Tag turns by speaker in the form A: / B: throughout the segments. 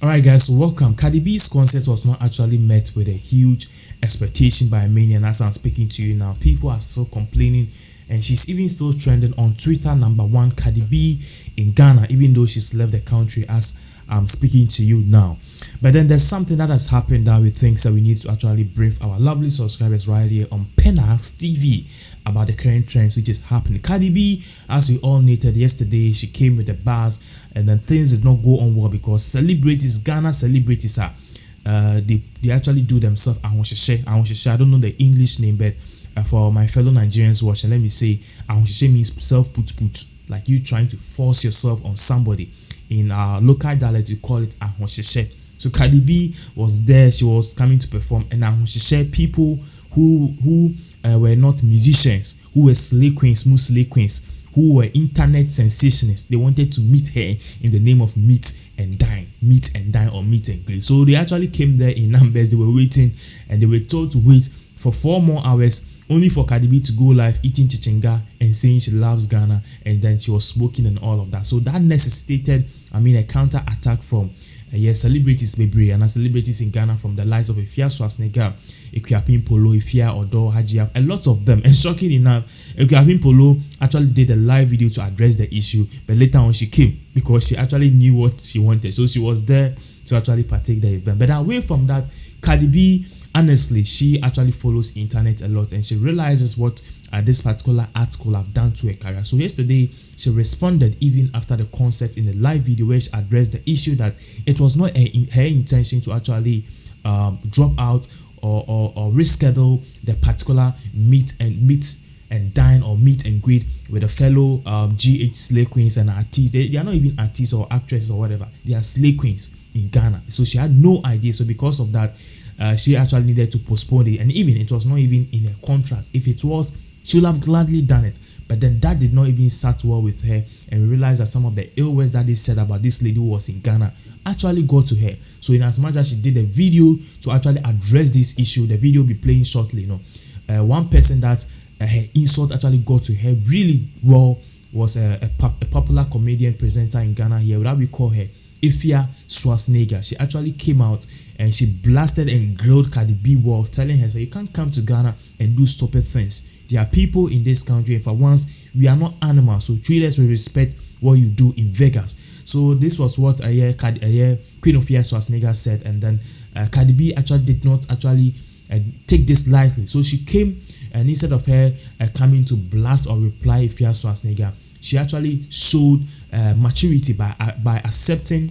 A: Alright guys, so welcome. Cardi B's concert was not actually met with a huge expectation by many, and as I'm speaking to you now, people are still complaining, and she's even still trending on Twitter #1 Cardi B in Ghana, even though she's left the country as I'm speaking to you now. But then there's something that has happened that we think that we need to actually brief our lovely subscribers right here on Pinax TV about the current trends which is happening. Cardi B, as we all noted yesterday, she came with the bars, and then things did not go on well because celebrities, Ghana celebrities are they actually do themselves ahonhyehyɛ. I don't know the English name, but for my fellow Nigerians watching, let me say ahonhyehyɛ means self put, like you trying to force yourself on somebody. In our local dialect we call it ahonhyehyɛ. So Cardi B was there, she was coming to perform, and ahonhyehyɛ people who were not musicians, who were slay queens, smooth slay queens, who were internet sensationists. They wanted to meet her in the name of meet and dine or meet and greet. So they actually came there in numbers. They were waiting, and they were told to wait for 4 more hours only for Cardi B to go live eating chichinga and saying she loves Ghana, and then she was smoking and all of that. So that necessitated, a counter attack from celebrities and celebrities in Ghana, from the likes of Afia Schwar, Ekuapin Polo, Ifia Odo, Hajia, a lot of them. And shocking enough, Ekuapin Polo actually did a live video to address the issue, but later on she came because she actually knew what she wanted, so she was there to actually partake the event. But away from that, Cardi B, honestly, she actually follows internet a lot, and she realizes what this particular article have done to her career. So yesterday she responded even after the concert in a live video where she addressed the issue that it was not her intention to actually drop out or reschedule the particular meet and dine or meet and greet with a fellow GH slay queens and artists. They are not even artists or actresses or whatever, they are slay queens in Ghana. So she had no idea. So because of that, she actually needed to postpone it, and even it was not even in her contract. If it was, she would have gladly done it, but then that did not even start well with her, and we realized that some of the ill words that they said about this lady who was in Ghana actually got to her. So in as much as she did a video to actually address this issue, the video will be playing shortly. One person that her insult actually got to her really well was a popular comedian presenter in Ghana here, that we call her Afia Schwar. She actually came out and she blasted and grilled Cardi B well, telling her that you can't come to Ghana and do stupid things. There are people in this country, and for once, we are not animals, so treat us with respect what you do in Vegas. So this was what Queen Afia Schwar said, and then Cardi B actually did not actually take this lightly. So she came, and instead of her coming to blast or reply Afia Schwar, she actually showed maturity by accepting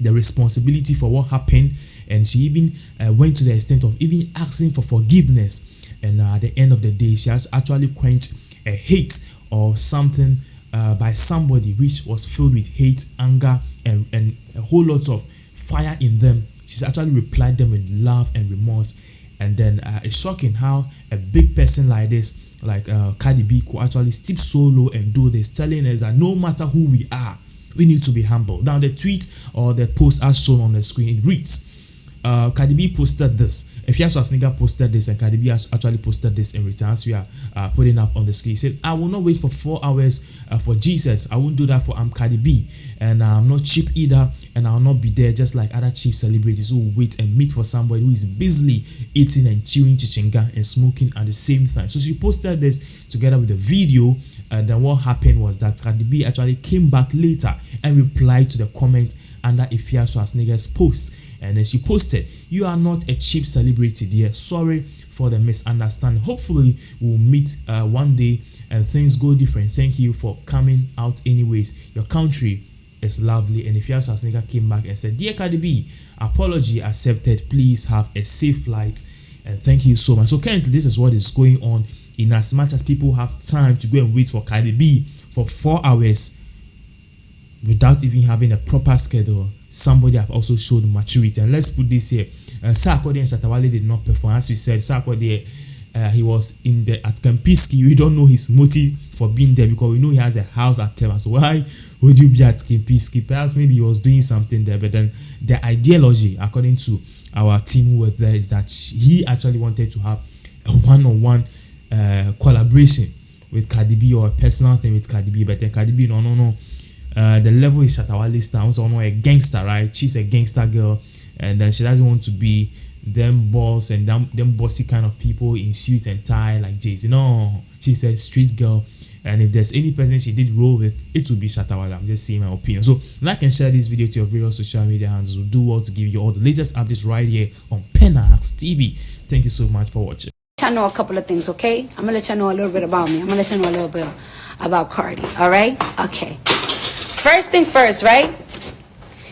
A: the responsibility for what happened, and she even went to the extent of even asking for forgiveness. And at the end of the day, she has actually quenched a hate or something by somebody which was filled with hate, anger, and a whole lot of fire in them. She's actually replied them with love and remorse. And then it's shocking how a big person like this, like Cardi B, could actually stoop so low and do this, telling us that no matter who we are, we need to be humble. Now the tweet or the post as shown on the screen, it reads, Cardi B posted this. Afia Schwar posted this, and Cardi B actually posted this in return, as we are putting up on the screen. He said, I will not wait for 4 hours for Jesus. I won't do that for Cardi B, and I'm not cheap either, and I'll not be there just like other cheap celebrities who wait and meet for somebody who is busily eating and chewing chichinga and smoking at the same time. So she posted this together with the video, and then what happened was that Cardi B actually came back later and replied to the comment under Afia Schwarzenegger's post. And then she posted, you are not a cheap celebrity, dear. Sorry for the misunderstanding. Hopefully we'll meet one day and things go different. Thank you for coming out anyways. Your country is lovely. And Afia Schwarzenegger came back and said, dear Cardi B, apology accepted. Please have a safe flight. And thank you so much. So currently this is what is going on, in as much as people have time to go and wait for Cardi B for 4 hours without even having a proper schedule. Somebody have also showed maturity. And let's put this here, Sarkodie and Shatawale did not perform. As we said, Sarkodie, he was at Kempiski. We don't know his motive for being there because we know he has a house at Tema. So why would you be at Kempiski? Perhaps maybe he was doing something there, but then the ideology, according to our team who were there, is that he actually wanted to have a one-on-one collaboration with Cardi B, or a personal thing with Cardi B. But then Cardi B, no, The level is Shatawale style. Also, a gangster, right? She's a gangster girl, and then she doesn't want to be them boss and them bossy kind of people in suit and tie like Jay-Z. No, she's a street girl. And if there's any person she did roll with, it would be Shatawale. I'm just saying my opinion. So like and share this video to your various social media handles. We'll do well to give you all the latest updates right here on Pinax TV. Thank you so much for watching.
B: I know a couple of things, okay? I'm gonna let you know a little bit about me. I'm gonna let you know a little bit about Cardi, all right? Okay. First thing first, right?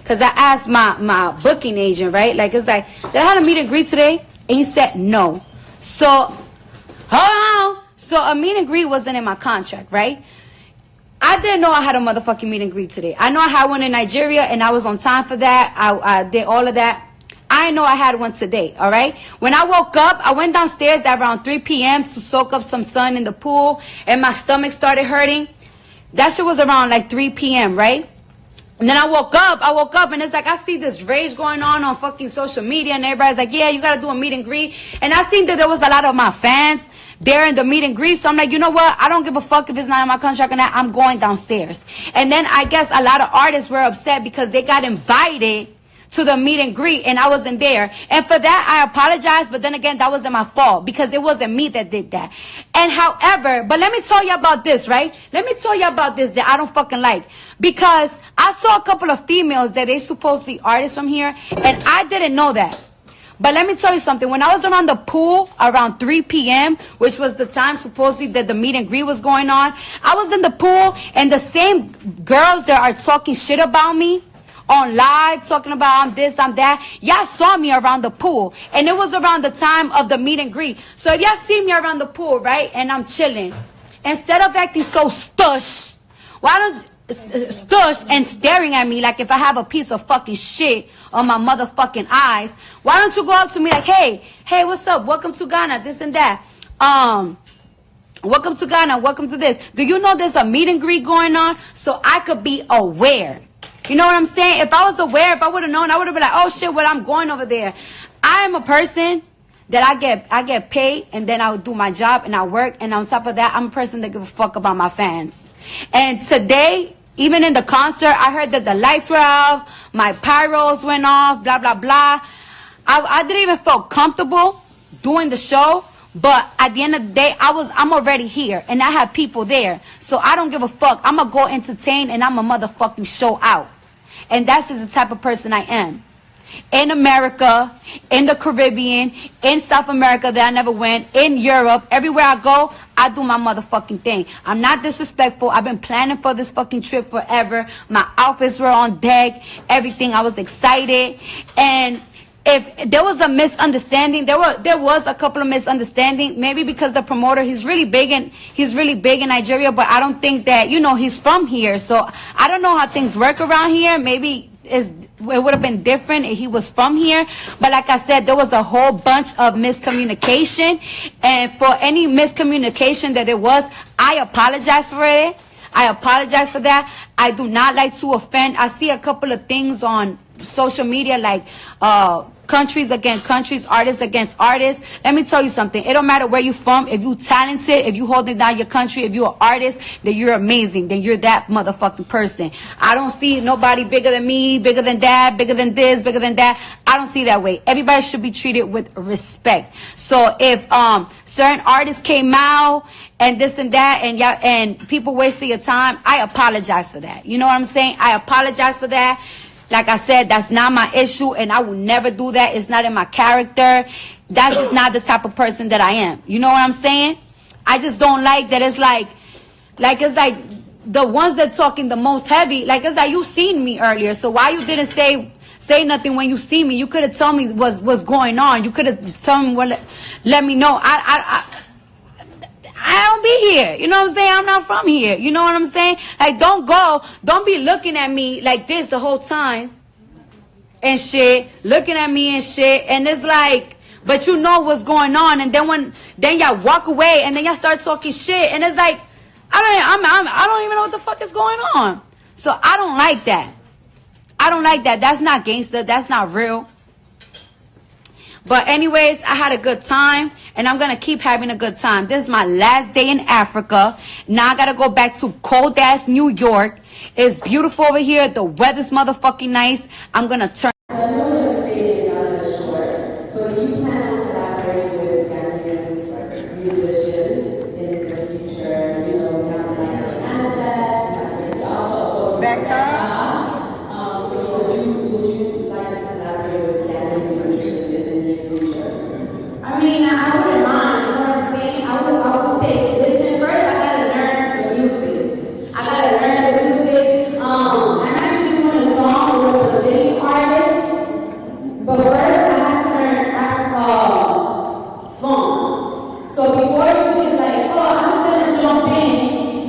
B: Because I asked my booking agent, right? Like, it's like, did I have a meet and greet today? And he said no. So, hold on. So a meet and greet wasn't in my contract, right? I didn't know I had a motherfucking meet and greet today. I know I had one in Nigeria and I was on time for that. I did all of that. I know I had one today, all right? When I woke up, I went downstairs at around 3 p.m. to soak up some sun in the pool, and my stomach started hurting. That shit was around like 3 p.m., right? And then I woke up, and it's like I see this rage going on fucking social media, and everybody's like, yeah, you gotta do a meet and greet. And I seen that there was a lot of my fans there in the meet and greet, so I'm like, you know what? I don't give a fuck if it's not in my contract and that. I'm going downstairs. And then I guess a lot of artists were upset because they got invited to the meet and greet and I wasn't there. And for that, I apologize. But then again, that wasn't my fault because it wasn't me that did that. And however, but let me tell you about this, right? Let me tell you about this that I don't fucking like. Because I saw a couple of females that they supposedly artists from here, and I didn't know that. But let me tell you something. When I was around the pool around 3 p.m., which was the time supposedly that the meet and greet was going on, I was in the pool, and the same girls that are talking shit about me on live, talking about I'm this, I'm that, y'all saw me around the pool. And it was around the time of the meet and greet. So if y'all see me around the pool, right, and I'm chilling, instead of acting so stush, why don't stush and staring at me like if I have a piece of fucking shit on my motherfucking eyes, why don't you go up to me like, hey, what's up? Welcome to Ghana, this and that. Welcome to Ghana, welcome to this. Do you know there's a meet and greet going on? So I could be aware. You know what I'm saying? If I was aware, if I would have known, I would have been like, oh shit, well, I'm going over there. I am a person that I get paid, and then I would do my job and I work, and on top of that, I'm a person that give a fuck about my fans. And today, even in the concert, I heard that the lights were off, my pyros went off, blah, blah, blah. I didn't even feel comfortable doing the show, but at the end of the day, I'm already here, and I have people there. So I don't give a fuck. I'm going to go entertain, and I'm a motherfucking show out. And that's just the type of person I am. In America, in the Caribbean, in South America that I never went, in Europe, everywhere I go, I do my motherfucking thing. I'm not disrespectful. I've been planning for this fucking trip forever. My outfits were on deck, everything. I was excited. And if there was a misunderstanding, there was a couple of misunderstandings, maybe because the promoter, he's really big in Nigeria, but I don't think that, you know, he's from here. So I don't know how things work around here. Maybe it would have been different if he was from here. But like I said, there was a whole bunch of miscommunication, and for any miscommunication that there was, I apologize for it. I apologize for that. I do not like to offend. I see a couple of things on social media like countries against countries, artists against artists. Let me tell you something. It don't matter where you're from. If you talented, if you holding down your country, if you're an artist, then you're amazing. Then you're that motherfucking person. I don't see nobody bigger than me, bigger than that, bigger than this, bigger than that. I don't see that way. Everybody should be treated with respect. So if certain artists came out and this and that, and people wasted your time, I apologize for that. You know what I'm saying? I apologize for that. Like I said, that's not my issue, and I will never do that. It's not in my character. That's just not the type of person that I am. You know what I'm saying? I just don't like that. It's like it's like the ones that talking the most heavy. Like it's like you seen me earlier, so why you didn't say nothing when you see me? You could have told me what's going on. You could have told me let me know. I don't be here. You know what I'm saying? I'm not from here. You know what I'm saying? Like, don't be looking at me like this the whole time and shit, looking at me and shit. And it's like, but you know what's going on. And then y'all walk away and then y'all start talking shit. And it's like, I don't even know what the fuck is going on. So I don't like that. I don't like that. That's not gangster. That's not real. But anyways, I had a good time, and I'm gonna keep having a good time. This is my last day in Africa. Now I gotta go back to cold ass New York. It's beautiful over here. The weather's motherfucking nice. I'm gonna turn.
C: I know you're staying on this short, but do you plan on collaborating with Gambian musicians in the future? You know, we have the likes of Manifest, we have Chris Alba, Becca. So would you like to collaborate with Gambian musicians in the near future?
B: I mean, I wouldn't mind. You know what I'm saying? I would take. Listen, first I gotta learn the music. I gotta learn the music. I'm actually doing a song with a Brazilian artist, but first I have to learn funk. So before you just like, oh, I'm just gonna jump in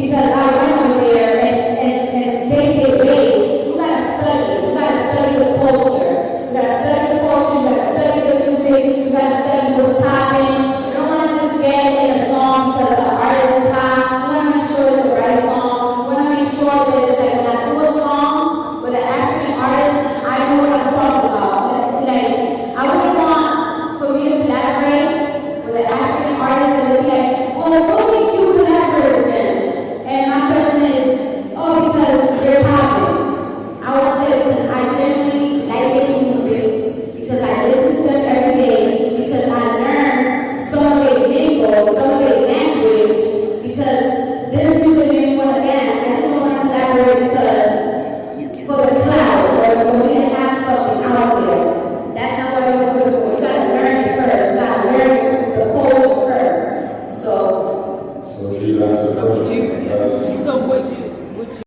B: because I went over there and take it away. You gotta study. You gotta study the culture. You gotta study the culture. You gotta study the music. You gotta study what's popping. You don't want to just get in a song because the artist is hot. You want to make sure it's the right song. You want to make sure that it's like when I do a song with an African artist, I know what I'm talking about. Like, I wouldn't want for me to collaborate with an African artist and be like, oh,